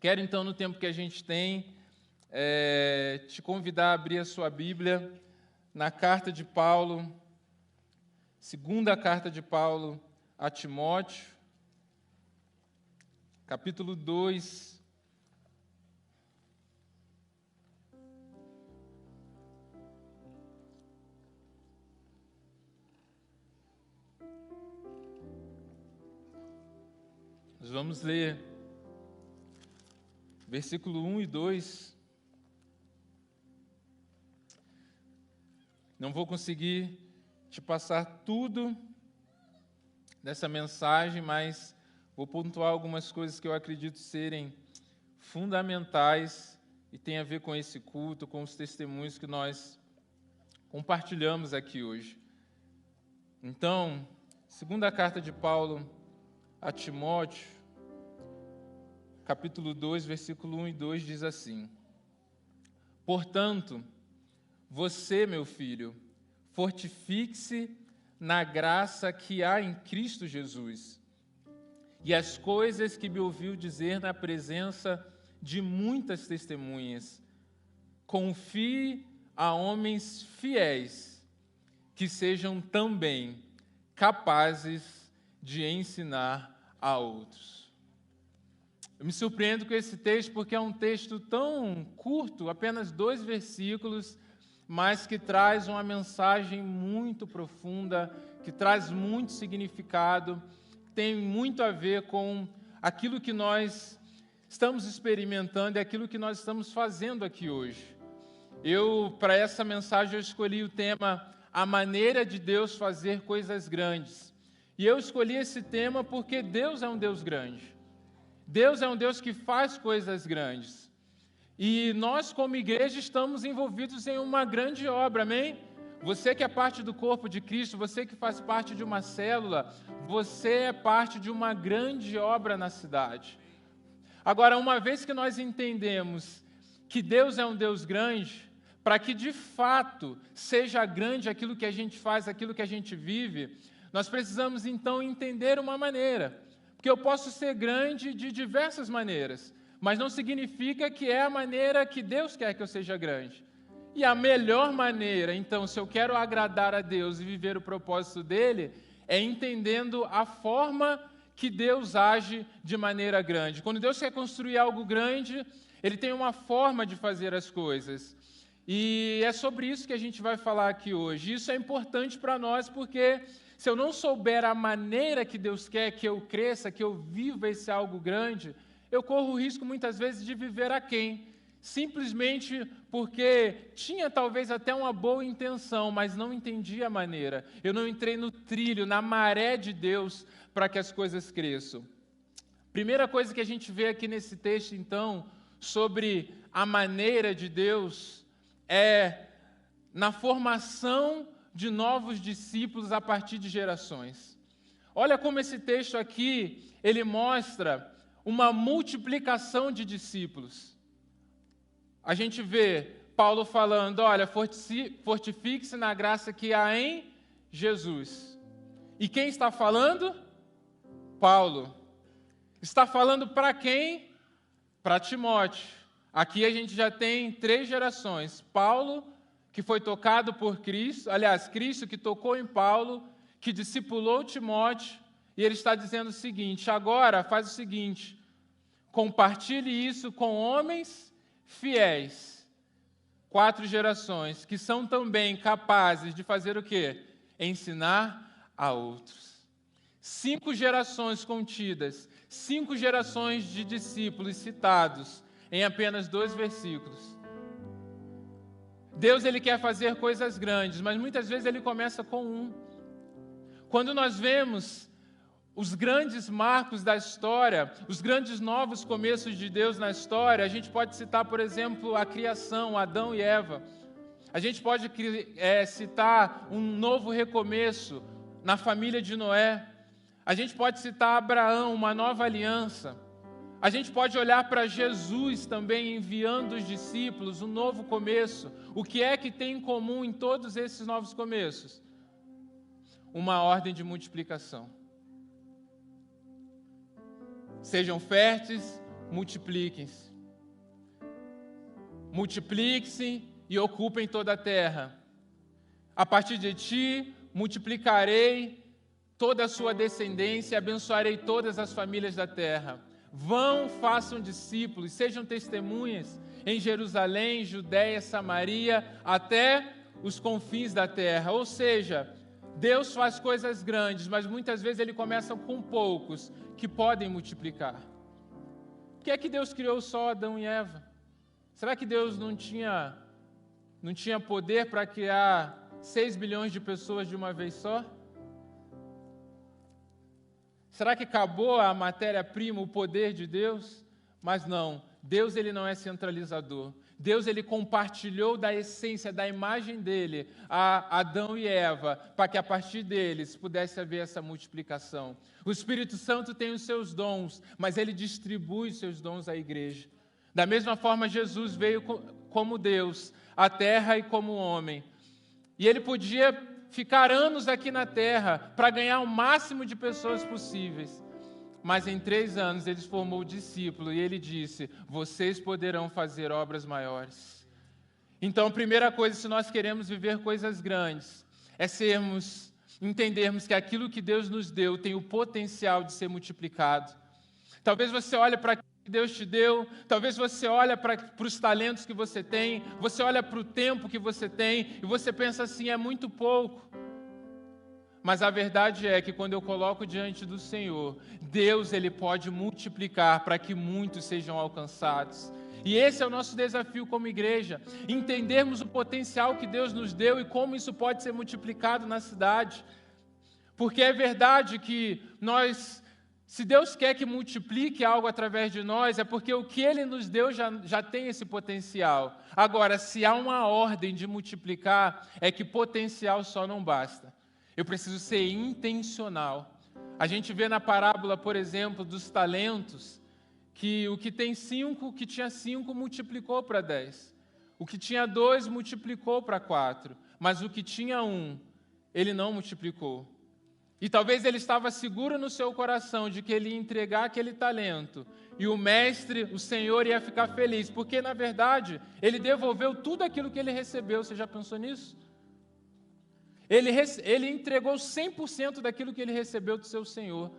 Quero, então, no tempo que a gente tem, te convidar a abrir a sua Bíblia na carta de Paulo, segunda carta de Paulo a Timóteo, capítulo 2. Nós vamos ler versículo 1 e 2. Não vou conseguir te passar tudo dessa mensagem, mas vou pontuar algumas coisas que eu acredito serem fundamentais e tem a ver com esse culto, com os testemunhos que nós compartilhamos aqui hoje. Então, segunda carta de Paulo a Timóteo, capítulo 2, versículo 1 e 2 diz assim: Portanto, você, meu filho, fortifique-se na graça que há em Cristo Jesus, e as coisas que me ouviu dizer na presença de muitas testemunhas. Confie a homens fiéis, que sejam também capazes de ensinar a outros. Eu me surpreendo com esse texto porque é um texto tão curto, apenas 2 versículos, mas que traz uma mensagem muito profunda, que traz muito significado, tem muito a ver com aquilo que nós estamos experimentando e aquilo que nós estamos fazendo aqui hoje. Para essa mensagem, eu escolhi o tema A Maneira de Deus Fazer Coisas Grandes. E eu escolhi esse tema porque Deus é um Deus grande. Deus é um Deus que faz coisas grandes. E nós, como igreja, estamos envolvidos em uma grande obra, amém? Você que é parte do corpo de Cristo, você que faz parte de uma célula, você é parte de uma grande obra na cidade. Agora, uma vez que nós entendemos que Deus é um Deus grande, para que de fato seja grande aquilo que a gente faz, aquilo que a gente vive, nós precisamos então entender uma maneira. Porque eu posso ser grande de diversas maneiras, mas não significa que é a maneira que Deus quer que eu seja grande. E a melhor maneira, então, se eu quero agradar a Deus e viver o propósito dele, é entendendo a forma que Deus age de maneira grande. Quando Deus quer construir algo grande, ele tem uma forma de fazer as coisas. E é sobre isso que a gente vai falar aqui hoje. Isso é importante para nós porque se eu não souber a maneira que Deus quer que eu cresça, que eu viva esse algo grande, eu corro o risco muitas vezes de viver aquém, simplesmente porque tinha talvez até uma boa intenção, mas não entendi a maneira. Eu não entrei no trilho, na maré de Deus para que as coisas cresçam. Primeira coisa que a gente vê aqui nesse texto, então, sobre a maneira de Deus, é na formação de novos discípulos a partir de gerações. Olha como esse texto aqui, ele mostra uma multiplicação de discípulos. A gente vê Paulo falando, olha, fortifique-se na graça que há em Jesus. E quem está falando? Paulo. Está falando para quem? Para Timóteo. Aqui a gente já tem 3 gerações. Paulo, que foi tocado por Cristo, aliás, Cristo que tocou em Paulo, que discipulou Timóteo, e ele está dizendo o seguinte, agora faz o seguinte, compartilhe isso com homens fiéis, 4 gerações, que são também capazes de fazer o quê? Ensinar a outros. 5 gerações contidas, 5 gerações de discípulos citados em apenas 2 versículos. Deus ele quer fazer coisas grandes, mas muitas vezes ele começa com um. Quando nós vemos os grandes marcos da história, os grandes novos começos de Deus na história, a gente pode citar, por exemplo, a criação, Adão e Eva. A gente pode citar um novo recomeço na família de Noé. A gente pode citar Abraão, uma nova aliança. A gente pode olhar para Jesus também enviando os discípulos, um novo começo. O que é que tem em comum em todos esses novos começos? Uma ordem de multiplicação. Sejam férteis, multipliquem-se. Multipliquem-se e ocupem toda a terra. A partir de ti, multiplicarei toda a sua descendência e abençoarei todas as famílias da terra. Vão, façam discípulos, sejam testemunhas em Jerusalém, Judéia, Samaria, até os confins da terra. Ou seja, Deus faz coisas grandes, mas muitas vezes Ele começa com poucos que podem multiplicar. Por que é que Deus criou só Adão e Eva? Será que Deus não tinha poder para criar 6 bilhões de pessoas de uma vez só? Será que acabou a matéria-prima, o poder de Deus? Mas não, Deus ele não é centralizador. Deus ele compartilhou da essência, da imagem dele a Adão e Eva, para que a partir deles pudesse haver essa multiplicação. O Espírito Santo tem os seus dons, mas ele distribui os seus dons à igreja. Da mesma forma, Jesus veio como Deus, à terra e como homem. E ele podia ficar anos aqui na terra para ganhar o máximo de pessoas possíveis. Mas em 3 anos ele formou o discípulo e ele disse: vocês poderão fazer obras maiores. Então, a primeira coisa, se nós queremos viver coisas grandes, é entendermos que aquilo que Deus nos deu tem o potencial de ser multiplicado. Talvez você olhe para aquilo que Deus te deu, talvez você olhe para os talentos que você tem, você olha para o tempo que você tem e você pensa assim, é muito pouco. Mas a verdade é que quando eu coloco diante do Senhor, Deus ele pode multiplicar para que muitos sejam alcançados. E esse é o nosso desafio como igreja, entendermos o potencial que Deus nos deu e como isso pode ser multiplicado na cidade. Porque é verdade que se Deus quer que multiplique algo através de nós, é porque o que Ele nos deu já tem esse potencial. Agora, se há uma ordem de multiplicar, é que potencial só não basta. Eu preciso ser intencional. A gente vê na parábola, por exemplo, dos talentos, que o que tinha 5 multiplicou para 10. O que tinha 2 multiplicou para 4. Mas o que tinha 1, ele não multiplicou. E talvez ele estava seguro no seu coração de que ele ia entregar aquele talento. E o mestre, o Senhor, ia ficar feliz. Porque, na verdade, ele devolveu tudo aquilo que ele recebeu. Você já pensou nisso? Ele entregou 100% daquilo que ele recebeu do seu Senhor.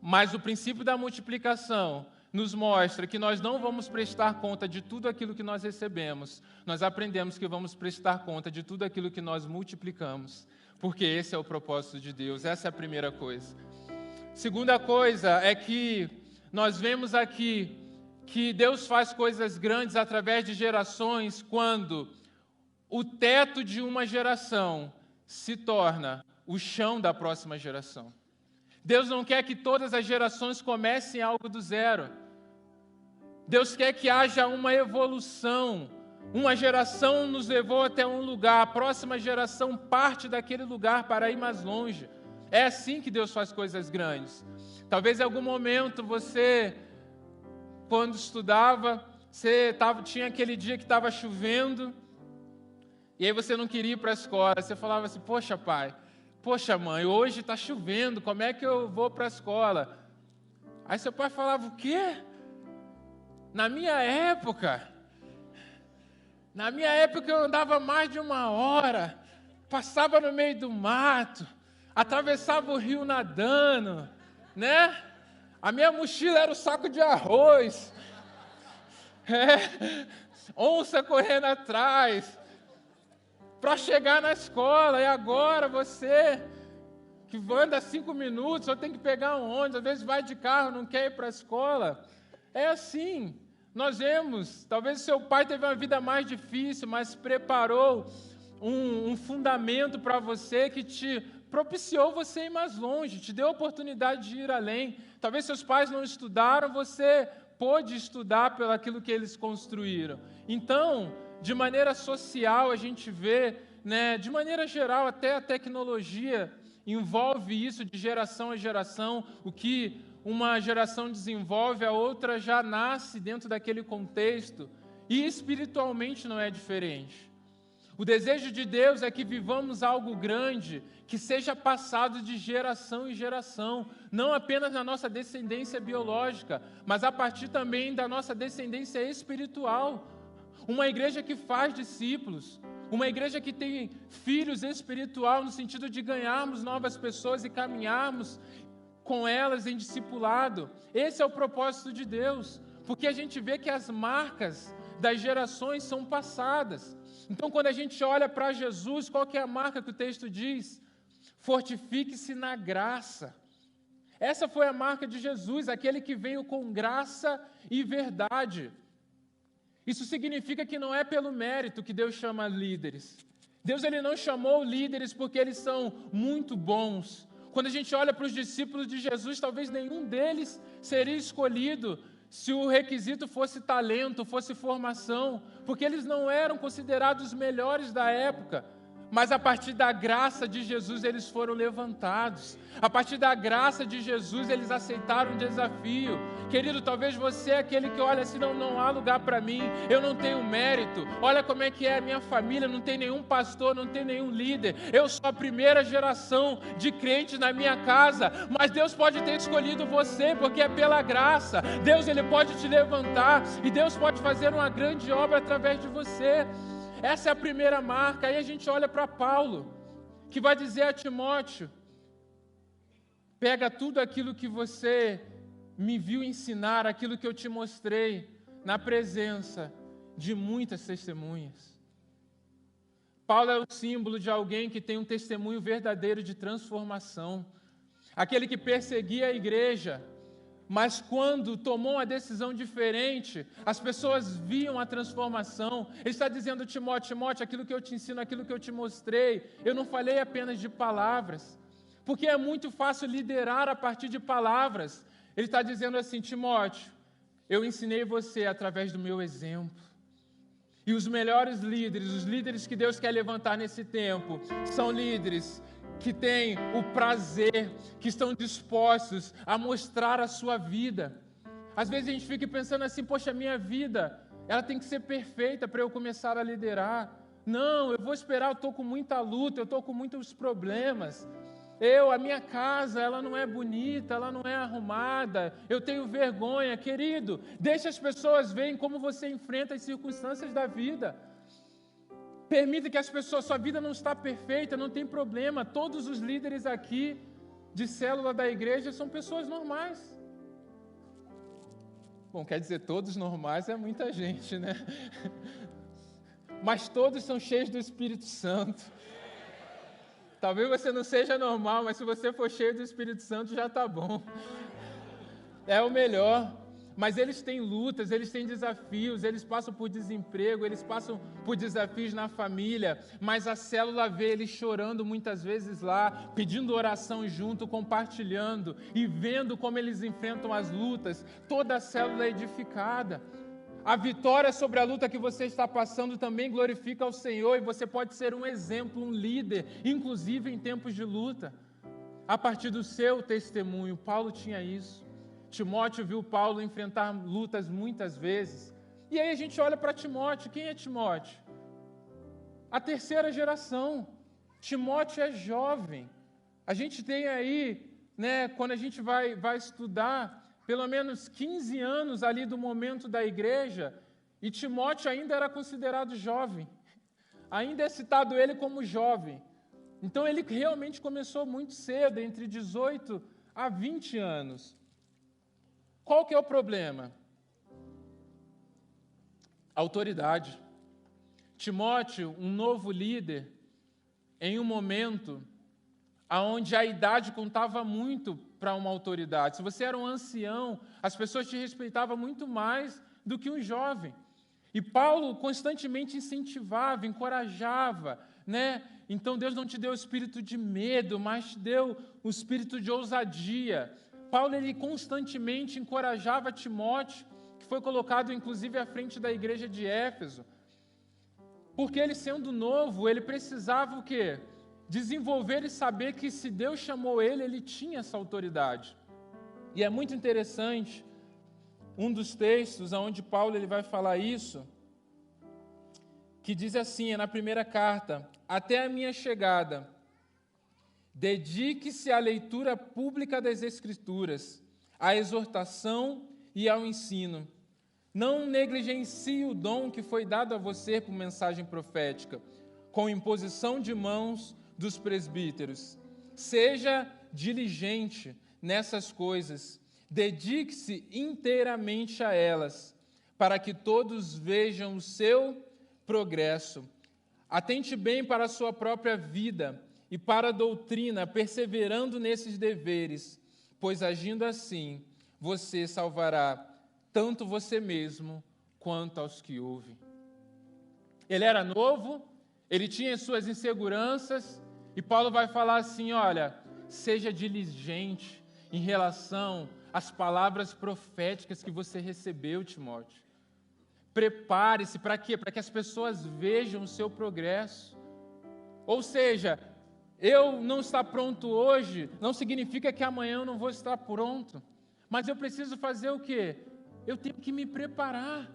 Mas o princípio da multiplicação nos mostra que nós não vamos prestar conta de tudo aquilo que nós recebemos. Nós aprendemos que vamos prestar conta de tudo aquilo que nós multiplicamos. Porque esse é o propósito de Deus. Essa é a primeira coisa. Segunda coisa é que nós vemos aqui que Deus faz coisas grandes através de gerações quando o teto de uma geração se torna o chão da próxima geração. Deus não quer que todas as gerações comecem algo do zero. Deus quer que haja uma evolução. Uma geração nos levou até um lugar, a próxima geração parte daquele lugar para ir mais longe. É assim que Deus faz coisas grandes. Talvez em algum momento você, quando estudava, tinha aquele dia que estava chovendo, e aí você não queria ir para a escola. Você falava assim, poxa pai, poxa mãe, hoje está chovendo, como é que eu vou para a escola? Aí seu pai falava, o quê? Na minha época eu andava mais de 1 hora, passava no meio do mato, atravessava o rio nadando, né? A minha mochila era um saco de arroz, onça correndo atrás, para chegar na escola. E agora você, que anda 5 minutos, ou tem que pegar um ônibus, às vezes vai de carro, não quer ir para a escola. É assim. Nós vemos, talvez o seu pai teve uma vida mais difícil, mas preparou um fundamento para você que te propiciou você ir mais longe, te deu a oportunidade de ir além. Talvez seus pais não estudaram, você pôde estudar pelo aquilo que eles construíram. Então, de maneira social, a gente vê, né, de maneira geral, até a tecnologia envolve isso de geração a geração, o que uma geração desenvolve, a outra já nasce dentro daquele contexto, e espiritualmente não é diferente. O desejo de Deus é que vivamos algo grande, que seja passado de geração em geração, não apenas na nossa descendência biológica, mas a partir também da nossa descendência espiritual. Uma igreja que faz discípulos, uma igreja que tem filhos espiritual, no sentido de ganharmos novas pessoas e caminharmos com elas em discipulado. Esse é o propósito de Deus, porque a gente vê que as marcas das gerações são passadas. Então, quando a gente olha para Jesus, qual que é a marca que o texto diz? Fortifique-se na graça. Essa foi a marca de Jesus, aquele que veio com graça e verdade. Isso significa que não é pelo mérito que Deus chama líderes. Deus ele não chamou líderes porque eles são muito bons. Quando a gente olha para os discípulos de Jesus, talvez nenhum deles seria escolhido se o requisito fosse talento, fosse formação, porque eles não eram considerados os melhores da época. Mas a partir da graça de Jesus eles foram levantados. A partir da graça de Jesus eles aceitaram o desafio. Querido, talvez você é aquele que olha assim, não há lugar para mim, eu não tenho mérito. Olha como é que é a minha família, não tem nenhum pastor, não tem nenhum líder. Eu sou a primeira geração de crentes na minha casa, mas Deus pode ter escolhido você, porque é pela graça. Deus ele pode te levantar e Deus pode fazer uma grande obra através de você. Essa é a primeira marca. Aí a gente olha para Paulo, que vai dizer a Timóteo: pega tudo aquilo que você me viu ensinar, aquilo que eu te mostrei, na presença de muitas testemunhas. Paulo é o símbolo de alguém que tem um testemunho verdadeiro de transformação. Aquele que perseguia a igreja, mas quando tomou uma decisão diferente, as pessoas viam a transformação. Ele está dizendo: Timóteo, aquilo que eu te ensino, aquilo que eu te mostrei, eu não falei apenas de palavras, porque é muito fácil liderar a partir de palavras. Ele está dizendo assim: Timóteo, eu ensinei você através do meu exemplo. E os melhores líderes, os líderes que Deus quer levantar nesse tempo, são líderes que têm o prazer, que estão dispostos a mostrar a sua vida. Às vezes a gente fica pensando assim: poxa, minha vida, ela tem que ser perfeita para eu começar a liderar. Não, eu vou esperar, eu estou com muita luta, eu estou com muitos problemas. A minha casa, ela não é bonita, ela não é arrumada, eu tenho vergonha. Querido, deixa as pessoas verem como você enfrenta as circunstâncias da vida. Permita que as pessoas, sua vida não está perfeita, não tem problema. Todos os líderes aqui de célula da igreja são pessoas normais. Bom, quer dizer, todos normais é muita gente, né? Mas todos são cheios do Espírito Santo. Talvez você não seja normal, mas se você for cheio do Espírito Santo já está bom. É o melhor. Mas eles têm lutas, eles têm desafios, eles passam por desemprego, eles passam por desafios na família, mas a célula vê eles chorando muitas vezes lá, pedindo oração junto, compartilhando e vendo como eles enfrentam as lutas. Toda a célula é edificada. A vitória sobre a luta que você está passando também glorifica ao Senhor, e você pode ser um exemplo, um líder, inclusive em tempos de luta. A partir do seu testemunho, Paulo tinha isso. Timóteo viu Paulo enfrentar lutas muitas vezes. E aí a gente olha para Timóteo. Quem é Timóteo? A terceira geração. Timóteo é jovem. A gente tem aí, quando a gente vai estudar, pelo menos 15 anos ali do momento da igreja, e Timóteo ainda era considerado jovem. Ainda é citado ele como jovem. Então ele realmente começou muito cedo, entre 18 a 20 anos. Qual que é o problema? Autoridade. Timóteo, um novo líder, em um momento onde a idade contava muito para uma autoridade. Se você era um ancião, as pessoas te respeitavam muito mais do que um jovem. E Paulo constantemente incentivava, encorajava, Então Deus não te deu o espírito de medo, mas te deu o espírito de ousadia. Paulo ele constantemente encorajava Timóteo, que foi colocado inclusive à frente da igreja de Éfeso, porque ele sendo novo, ele precisava o quê? Desenvolver e saber que se Deus chamou ele, ele tinha essa autoridade. E é muito interessante, um dos textos onde Paulo ele vai falar isso, que diz assim, é na primeira carta: até a minha chegada, dedique-se à leitura pública das Escrituras, à exortação e ao ensino. Não negligencie o dom que foi dado a você por mensagem profética, com imposição de mãos dos presbíteros. Seja diligente nessas coisas, dedique-se inteiramente a elas, para que todos vejam o seu progresso. Atente bem para a sua própria vida e para a doutrina, perseverando nesses deveres, pois agindo assim, você salvará tanto você mesmo quanto aos que ouvem. Ele era novo, ele tinha suas inseguranças, e Paulo vai falar assim, olha, seja diligente em relação às palavras proféticas que você recebeu, Timóteo. Prepare-se para quê? Para que as pessoas vejam o seu progresso. Ou seja, eu não estar pronto hoje não significa que amanhã eu não vou estar pronto. Mas eu preciso fazer o quê? Eu tenho que me preparar.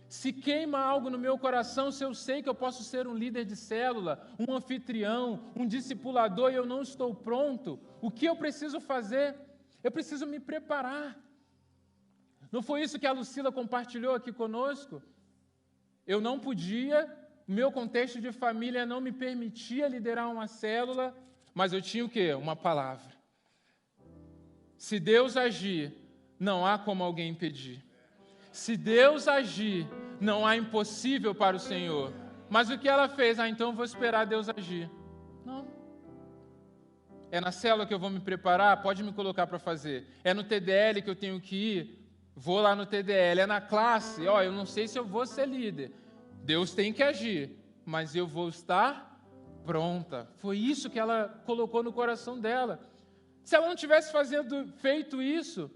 Se queima algo no meu coração, se eu sei que eu posso ser um líder de célula, um anfitrião, um discipulador e eu não estou pronto, o que eu preciso fazer? Eu preciso me preparar. Não foi isso que a Lucila compartilhou aqui conosco? Eu não podia, meu contexto de família não me permitia liderar uma célula, mas eu tinha o quê? Uma palavra. Se Deus agir, não há como alguém impedir. Se Deus agir, não há impossível para o Senhor. Mas o que ela fez? Então eu vou esperar Deus agir. Não. É na célula que eu vou me preparar? Pode me colocar para fazer. É no TDL que eu tenho que ir? Vou lá no TDL. É na classe? Eu não sei se eu vou ser líder. Deus tem que agir, mas eu vou estar pronta. Foi isso que ela colocou no coração dela. Se ela não tivesse feito isso,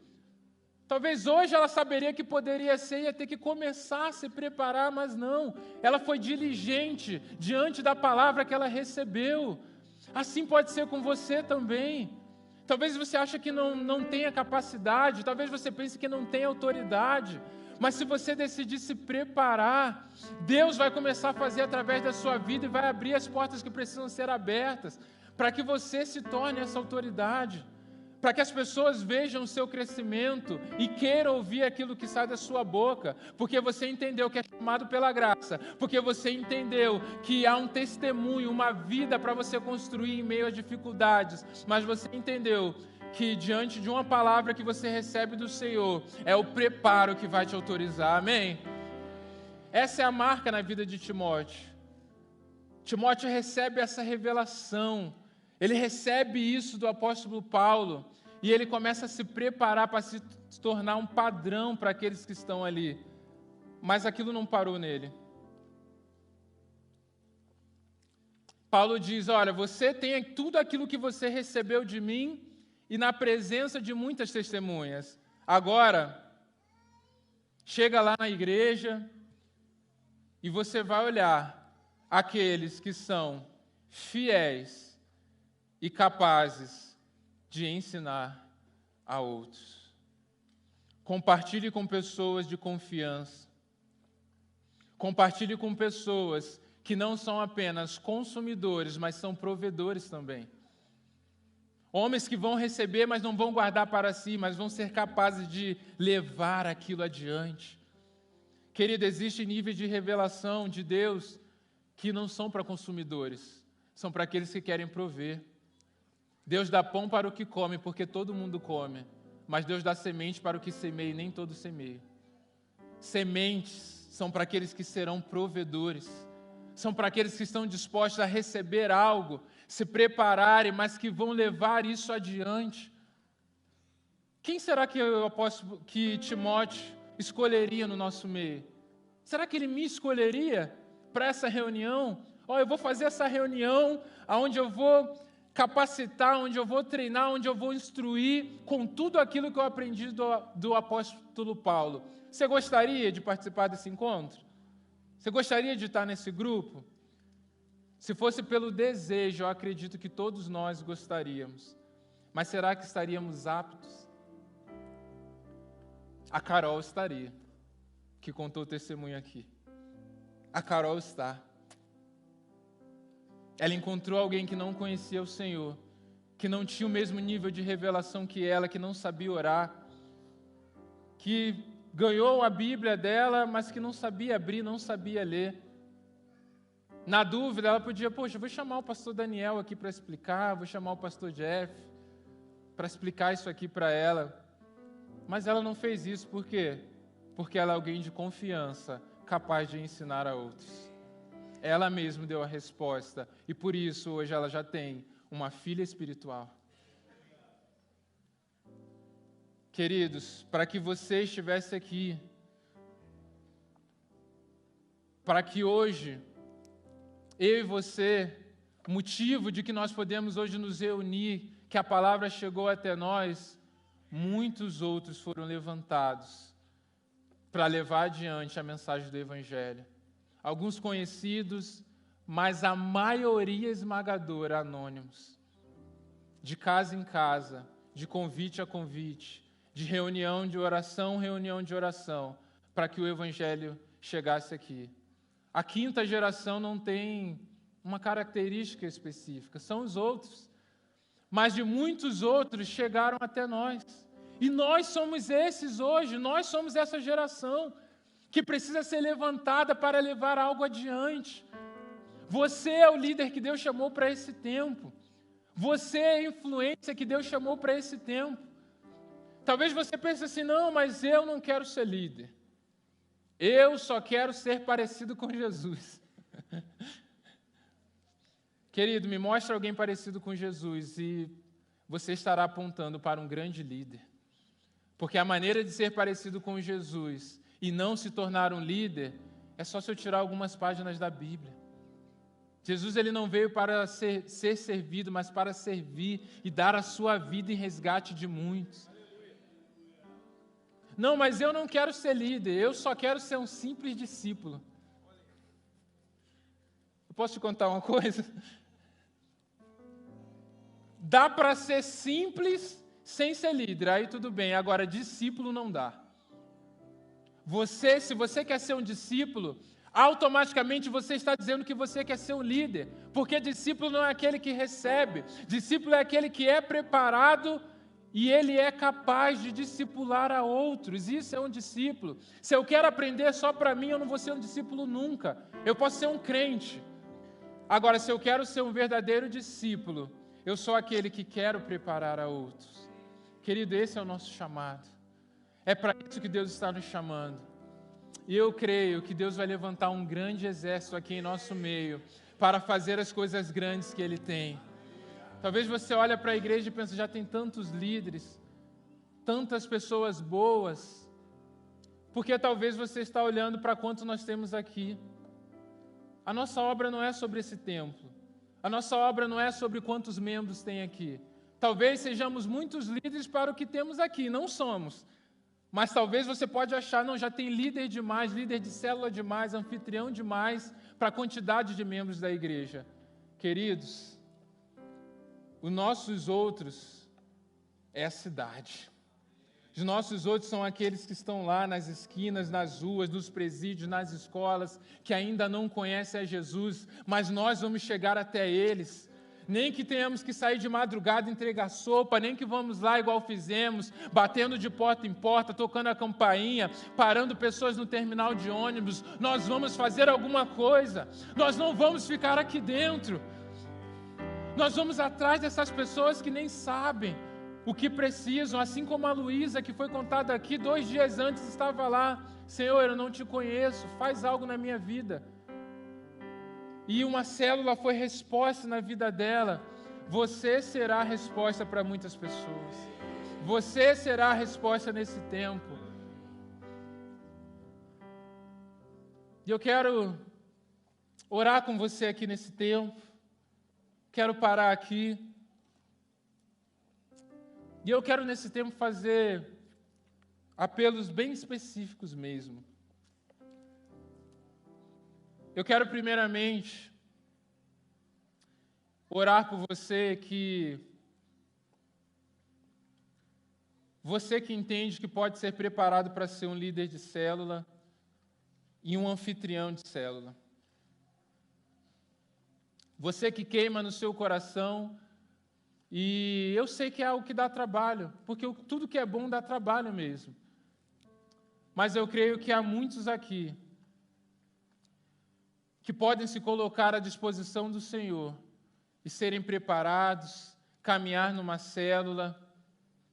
talvez hoje ela saberia que poderia ser, ia ter que começar a se preparar, mas não. Ela foi diligente diante da palavra que ela recebeu. Assim pode ser com você também. Talvez você ache que não tenha capacidade, talvez você pense que não tem autoridade, mas se você decidir se preparar, Deus vai começar a fazer através da sua vida e vai abrir as portas que precisam ser abertas, para que você se torne essa autoridade, para que as pessoas vejam o seu crescimento e queiram ouvir aquilo que sai da sua boca, porque você entendeu que é chamado pela graça, porque você entendeu que há um testemunho, uma vida para você construir em meio às dificuldades, mas você entendeu que diante de uma palavra que você recebe do Senhor, é o preparo que vai te autorizar, amém? Essa é a marca na vida de Timóteo. Timóteo recebe essa revelação, ele recebe isso do apóstolo Paulo, e ele começa a se preparar para se tornar um padrão para aqueles que estão ali. Mas aquilo não parou nele. Paulo diz, olha, você tem tudo aquilo que você recebeu de mim e na presença de muitas testemunhas. Agora, chega lá na igreja e você vai olhar aqueles que são fiéis e capazes de ensinar a outros. Compartilhe com pessoas de confiança. Compartilhe com pessoas que não são apenas consumidores, mas são provedores também. Homens que vão receber, mas não vão guardar para si, mas vão ser capazes de levar aquilo adiante. Querido, existe níveis de revelação de Deus que não são para consumidores, são para aqueles que querem prover. Deus dá pão para o que come, porque todo mundo come. Mas Deus dá semente para o que semeia, e nem todo semeia. Sementes são para aqueles que serão provedores. São para aqueles que estão dispostos a receber algo, se prepararem, mas que vão levar isso adiante. Quem será que Timóteo escolheria no nosso meio? Será que ele me escolheria para essa reunião? Eu vou fazer essa reunião onde eu vou capacitar, onde eu vou treinar, onde eu vou instruir com tudo aquilo que eu aprendi do apóstolo Paulo. Você gostaria de participar desse encontro? Você gostaria de estar nesse grupo? Se fosse pelo desejo, eu acredito que todos nós gostaríamos. Mas será que estaríamos aptos? A Carol estaria, que contou o testemunho aqui. A Carol está. Ela encontrou alguém que não conhecia o Senhor, que não tinha o mesmo nível de revelação que ela, que não sabia orar, que ganhou a Bíblia dela, mas que não sabia abrir, não sabia ler. Na dúvida, ela podia, poxa, vou chamar o pastor Daniel aqui para explicar, vou chamar o pastor Jeff para explicar isso aqui para ela. Mas ela não fez isso, por quê? Porque ela é alguém de confiança, capaz de ensinar a outros. Ela mesma deu a resposta, e por isso hoje ela já tem uma filha espiritual. Queridos, para que você estivesse aqui, para que hoje, eu e você, motivo de que nós podemos hoje nos reunir, que a palavra chegou até nós, muitos outros foram levantados para levar adiante a mensagem do Evangelho. Alguns conhecidos, mas a maioria esmagadora anônimos. De casa em casa, de convite a convite, de reunião de oração, para que o Evangelho chegasse aqui. A quinta geração não tem uma característica específica, são os outros. Mas de muitos outros chegaram até nós. E nós somos esses hoje, nós somos essa geração que precisa ser levantada para levar algo adiante. Você é o líder que Deus chamou para esse tempo. Você é a influência que Deus chamou para esse tempo. Talvez você pense assim, não, mas eu não quero ser líder. Eu só quero ser parecido com Jesus. Querido, me mostra alguém parecido com Jesus e você estará apontando para um grande líder. Porque a maneira de ser parecido com Jesus e não se tornar um líder é só se eu tirar algumas páginas da Bíblia. Jesus ele não veio para ser servido, mas para servir e dar a sua vida em resgate de muitos. Não, mas eu não quero ser líder, eu só quero ser um simples discípulo. Eu posso te contar uma coisa? Dá para ser simples sem ser líder, aí tudo bem. Agora, discípulo não dá. Se você quer ser um discípulo, automaticamente você está dizendo que você quer ser um líder. Porque discípulo não é aquele que recebe. Discípulo é aquele que é preparado e ele é capaz de discipular a outros. Isso é um discípulo. Se eu quero aprender só para mim, eu não vou ser um discípulo nunca. Eu posso ser um crente. Agora, se eu quero ser um verdadeiro discípulo, eu sou aquele que quero preparar a outros. Querido, esse é o nosso chamado. É para isso que Deus está nos chamando. E eu creio que Deus vai levantar um grande exército aqui em nosso meio para fazer as coisas grandes que Ele tem. Talvez você olhe para a igreja e pense, já tem tantos líderes, tantas pessoas boas, porque talvez você está olhando para quanto nós temos aqui. A nossa obra não é sobre esse templo. A nossa obra não é sobre quantos membros tem aqui. Talvez sejamos muitos líderes para o que temos aqui, não somos. Mas talvez você pode achar, não, já tem líder demais, líder de célula demais, anfitrião demais para a quantidade de membros da igreja. Queridos, os nossos outros é a cidade. Os nossos outros são aqueles que estão lá nas esquinas, nas ruas, nos presídios, nas escolas, que ainda não conhecem a Jesus, mas nós vamos chegar até eles. Nem que tenhamos que sair de madrugada e entregar sopa, nem que vamos lá igual fizemos, batendo de porta em porta, tocando a campainha, parando pessoas no terminal de ônibus. Nós vamos fazer alguma coisa, nós não vamos ficar aqui dentro. Nós vamos atrás dessas pessoas que nem sabem o que precisam, assim como a Luísa, que foi contada aqui 2 dias antes, estava lá. Senhor, eu não te conheço, faz algo na minha vida. E uma célula foi resposta na vida dela. Você será a resposta para muitas pessoas. Você será a resposta nesse tempo. E eu quero orar com você aqui nesse tempo. Quero parar aqui. E eu quero nesse tempo fazer apelos bem específicos mesmo. Eu quero primeiramente orar por você que entende que pode ser preparado para ser um líder de célula e um anfitrião de célula. Você que queima no seu coração, e eu sei que é algo que dá trabalho, porque tudo que é bom dá trabalho mesmo. Mas eu creio que há muitos aqui que podem se colocar à disposição do Senhor e serem preparados, caminhar numa célula,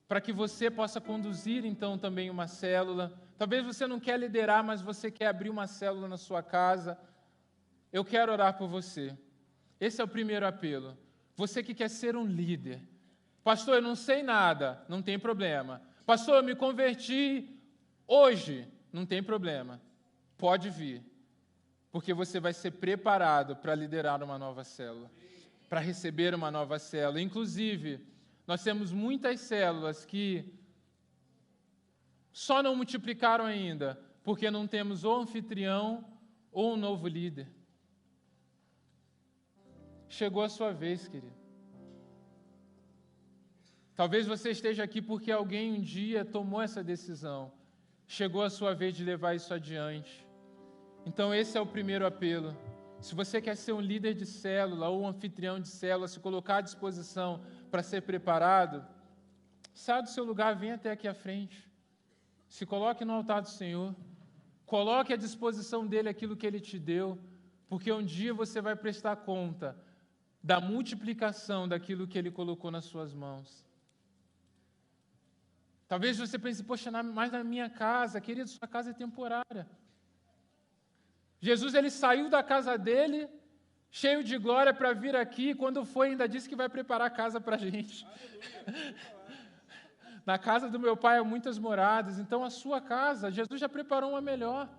para que você possa conduzir então também uma célula. Talvez você não quer liderar, mas você quer abrir uma célula na sua casa. Eu quero orar por você. Esse é o primeiro apelo. Você que quer ser um líder. Pastor, eu não sei nada, não tem problema. Pastor, eu me converti hoje, não tem problema. Pode vir, porque você vai ser preparado para liderar uma nova célula, para receber uma nova célula. Inclusive, nós temos muitas células que só não multiplicaram ainda, porque não temos ou anfitrião ou um novo líder. Chegou a sua vez, querido. Talvez você esteja aqui porque alguém um dia tomou essa decisão. Chegou a sua vez de levar isso adiante. Então esse é o primeiro apelo. Se você quer ser um líder de célula ou um anfitrião de célula, se colocar à disposição para ser preparado, saia do seu lugar, venha até aqui à frente. Se coloque no altar do Senhor. Coloque à disposição dele aquilo que ele te deu, porque um dia você vai prestar conta da multiplicação daquilo que ele colocou nas suas mãos. Talvez você pense, poxa, mais na minha casa. Querido, sua casa é temporária. Jesus, ele saiu da casa dele, cheio de glória, para vir aqui, quando foi, ainda disse que vai preparar a casa para a gente. Na casa do meu pai há muitas moradas, então a sua casa, Jesus já preparou uma melhor.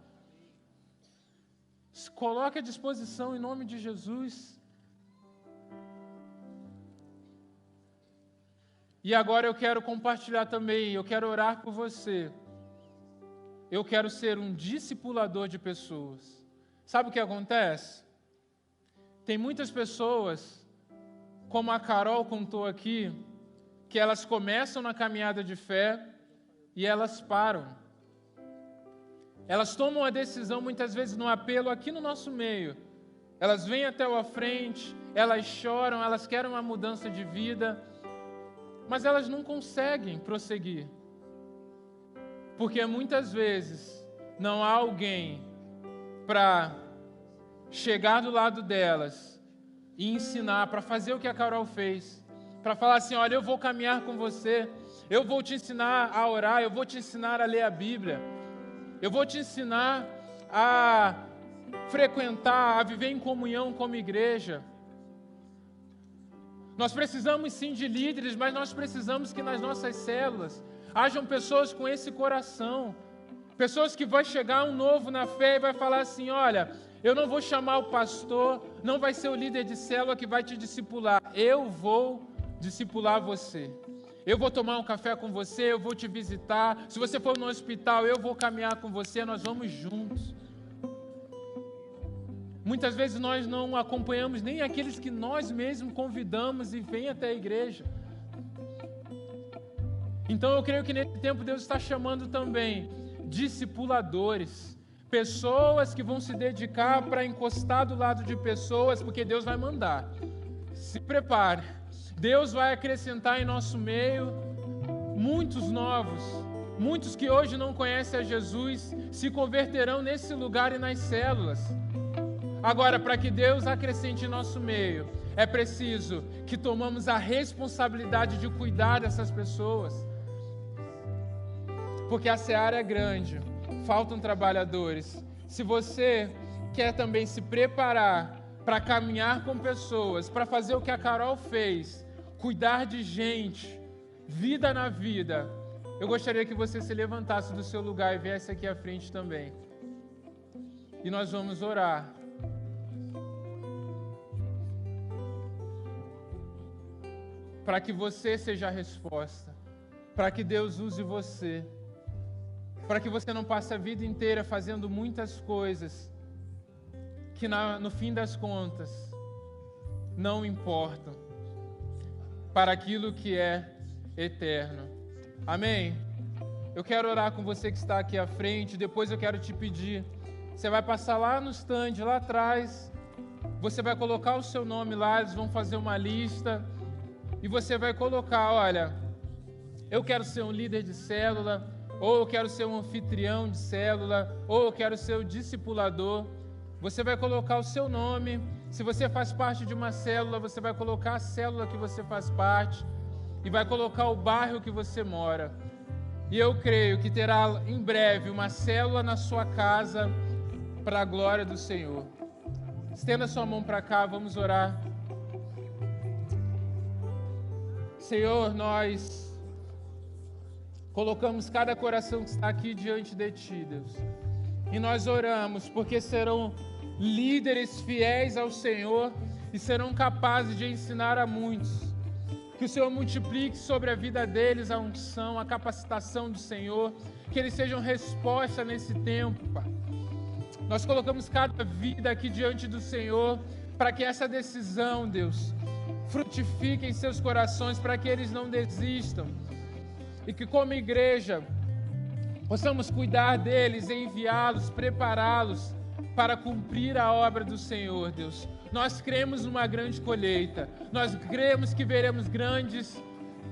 Se coloque à disposição em nome de Jesus. E agora eu quero compartilhar também, eu quero orar por você. Eu quero ser um discipulador de pessoas. Sabe o que acontece? Tem muitas pessoas, como a Carol contou aqui, que elas começam na caminhada de fé e elas param. Elas tomam a decisão, muitas vezes, no apelo aqui no nosso meio. Elas vêm até a frente, elas choram, elas querem uma mudança de vida, mas elas não conseguem prosseguir. Porque muitas vezes não há alguém para chegar do lado delas e ensinar, para fazer o que a Carol fez. Para falar assim, olha, eu vou caminhar com você, eu vou te ensinar a orar, eu vou te ensinar a ler a Bíblia, eu vou te ensinar a frequentar, a viver em comunhão como igreja. Nós precisamos sim de líderes, mas nós precisamos que nas nossas células hajam pessoas com esse coração, pessoas que vai chegar um novo na fé e vai falar assim, olha, eu não vou chamar o pastor, não vai ser o líder de célula que vai te discipular, eu vou discipular você. Eu vou tomar um café com você, eu vou te visitar. Se você for no hospital, eu vou caminhar com você, nós vamos juntos. Muitas vezes nós não acompanhamos nem aqueles que nós mesmos convidamos e vêm até a igreja. Então eu creio que nesse tempo Deus está chamando também discipuladores, pessoas que vão se dedicar para encostar do lado de pessoas, porque Deus vai mandar. Se prepare. Deus vai acrescentar em nosso meio muitos novos, muitos que hoje não conhecem a Jesus, se converterão nesse lugar e nas células. Agora, para que Deus acrescente em nosso meio, é preciso que tomamos a responsabilidade de cuidar dessas pessoas. Porque a seara é grande, faltam trabalhadores. Se você quer também se preparar para caminhar com pessoas, para fazer o que a Carol fez, cuidar de gente, vida na vida, eu gostaria que você se levantasse do seu lugar e viesse aqui à frente também. E nós vamos orar. Para que você seja a resposta, para que Deus use você, para que você não passe a vida inteira fazendo muitas coisas que no fim das contas não importam para aquilo que é eterno. Amém? Eu quero orar com você que está aqui à frente, depois eu quero te pedir, você vai passar lá no stand, lá atrás, você vai colocar o seu nome lá, eles vão fazer uma lista e você vai colocar, olha, eu quero ser um líder de célula, ou eu quero ser um anfitrião de célula, ou eu quero ser o discipulador. Você vai colocar o seu nome. Se você faz parte de uma célula, você vai colocar a célula que você faz parte e vai colocar o bairro que você mora. E eu creio que terá em breve uma célula na sua casa para a glória do Senhor. Estenda sua mão para cá, vamos orar. Senhor, nós colocamos cada coração que está aqui diante de Ti, Deus. E nós oramos porque serão líderes fiéis ao Senhor e serão capazes de ensinar a muitos. Que o Senhor multiplique sobre a vida deles a unção, a capacitação do Senhor. Que eles sejam resposta nesse tempo, Pai. Nós colocamos cada vida aqui diante do Senhor para que essa decisão, Deus, frutifique em seus corações, para que eles não desistam. E que como igreja possamos cuidar deles, enviá-los, prepará-los para cumprir a obra do Senhor, Deus. Nós cremos numa grande colheita, nós cremos que veremos grandes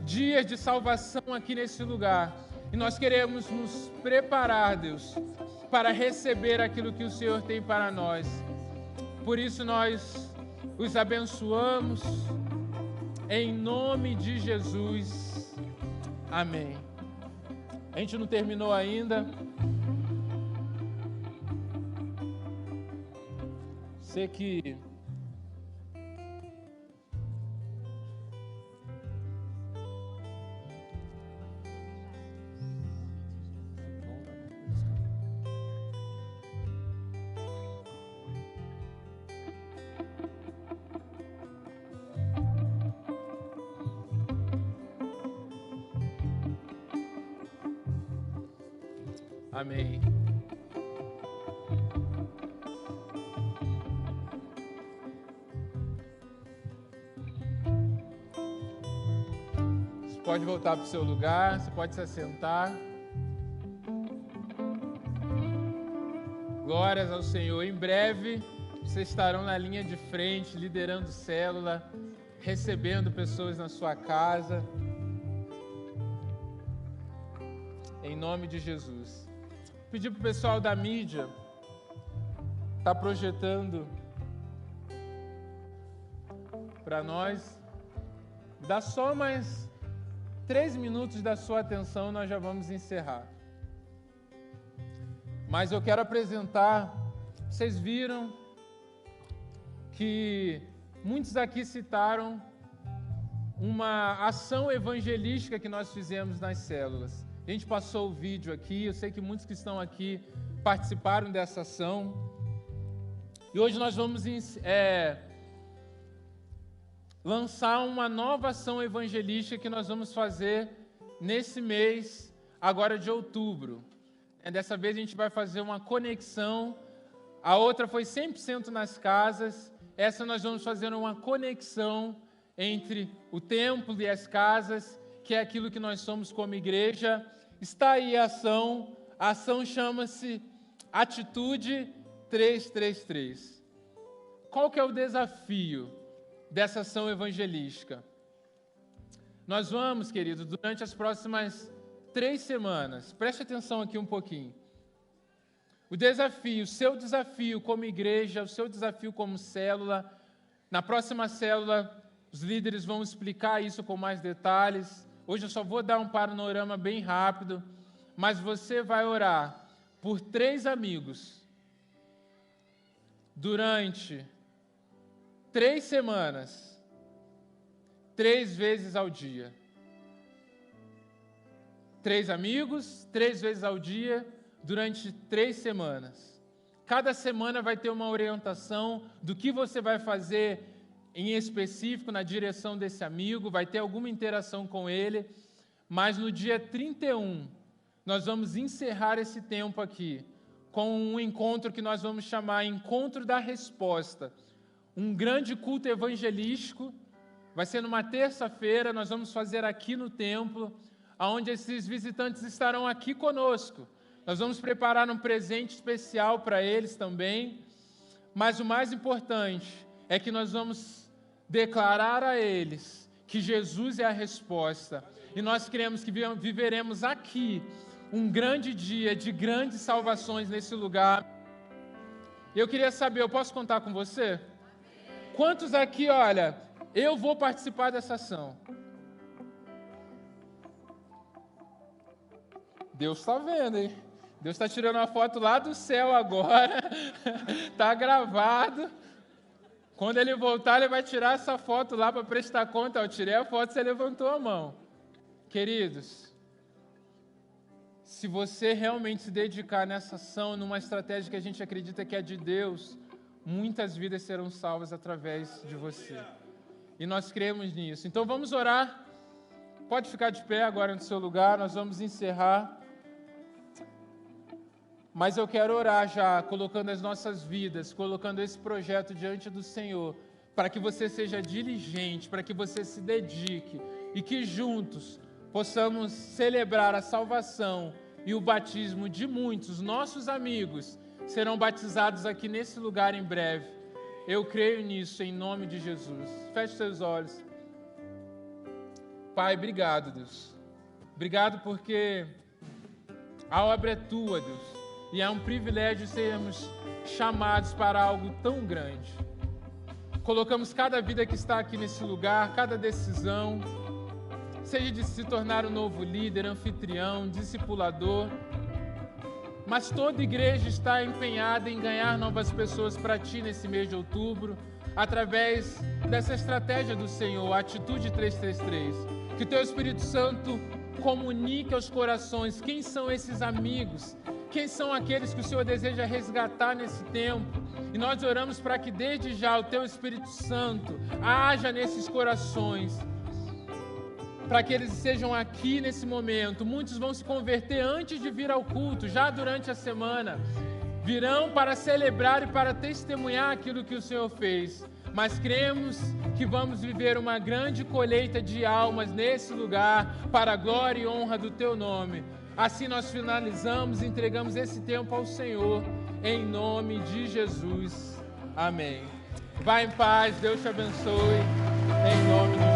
dias de salvação aqui nesse lugar. E nós queremos nos preparar, Deus, para receber aquilo que o Senhor tem para nós. Por isso nós os abençoamos, em nome de Jesus. Amém. A gente não terminou ainda. Sei que amém. Você pode voltar para o seu lugar, você pode se assentar. Glórias ao Senhor. Em breve, vocês estarão na linha de frente, liderando célula, recebendo pessoas na sua casa. Em nome de Jesus. Pedir para o pessoal da mídia estar projetando para nós. Dá só mais 3 minutos da sua atenção, nós já vamos encerrar. Mas eu quero apresentar, vocês viram que muitos aqui citaram uma ação evangelística que nós fizemos nas células. A gente passou o vídeo aqui, eu sei que muitos que estão aqui participaram dessa ação. E hoje nós vamos lançar uma nova ação evangelística que nós vamos fazer nesse mês, agora de outubro. Dessa vez a gente vai fazer uma conexão. A outra foi 100% nas casas. Essa nós vamos fazer uma conexão entre o templo e as casas, que é aquilo que nós somos como igreja. Está aí a ação chama-se Atitude 333. Qual que é o desafio dessa ação evangelística? Nós vamos, queridos, durante as próximas 3 semanas, preste atenção aqui um pouquinho. O seu desafio como igreja, o seu desafio como célula, na próxima célula, os líderes vão explicar isso com mais detalhes. Hoje eu só vou dar um panorama bem rápido, mas você vai orar por 3 amigos durante 3 semanas, 3 vezes ao dia. 3 amigos, 3 vezes ao dia, durante 3 semanas. Cada semana vai ter uma orientação do que você vai fazer em específico na direção desse amigo, vai ter alguma interação com ele, mas no dia 31, nós vamos encerrar esse tempo aqui com um encontro que nós vamos chamar Encontro da Resposta, um grande culto evangelístico. Vai ser numa terça-feira, nós vamos fazer aqui no templo, onde esses visitantes estarão aqui conosco. Nós vamos preparar um presente especial para eles também, Mas o mais importante é que nós vamos declarar a eles que Jesus é a resposta. E nós cremos que viveremos aqui um grande dia de grandes salvações nesse lugar. Eu queria saber, eu posso contar com você? Quantos aqui, olha, eu vou participar dessa ação? Deus está vendo, hein? Deus está tirando uma foto lá do céu agora. Está gravado. Quando ele voltar, ele vai tirar essa foto lá para prestar conta. Eu tirei a foto, você levantou a mão. Queridos, se você realmente se dedicar nessa ação, numa estratégia que a gente acredita que é de Deus, muitas vidas serão salvas através de você. E nós cremos nisso. Então vamos orar. Pode ficar de pé agora no seu lugar, nós vamos encerrar. Mas eu quero orar já, colocando as nossas vidas, colocando esse projeto diante do Senhor, para que você seja diligente, para que você se dedique e que juntos possamos celebrar a salvação e o batismo de muitos. Nossos amigos serão batizados aqui nesse lugar em breve. Eu creio nisso, em nome de Jesus. Feche seus olhos. Pai, obrigado, Deus. Obrigado porque a obra é tua, Deus. E é um privilégio sermos chamados para algo tão grande. Colocamos cada vida que está aqui nesse lugar, cada decisão, seja de se tornar um novo líder, anfitrião, discipulador, mas toda igreja está empenhada em ganhar novas pessoas para Ti nesse mês de outubro, através dessa estratégia do Senhor, a Atitude 333. Que Teu Espírito Santo comunique aos corações quem são esses amigos, quem são aqueles que o Senhor deseja resgatar nesse tempo. E nós oramos para que desde já o Teu Espírito Santo haja nesses corações, para que eles estejam aqui nesse momento. Muitos vão se converter antes de vir ao culto, já durante a semana. Virão para celebrar e para testemunhar aquilo que o Senhor fez. Mas cremos que vamos viver uma grande colheita de almas nesse lugar, para a glória e honra do Teu nome. Assim nós finalizamos e entregamos esse tempo ao Senhor, em nome de Jesus. Amém. Vá em paz, Deus te abençoe, em nome de Jesus.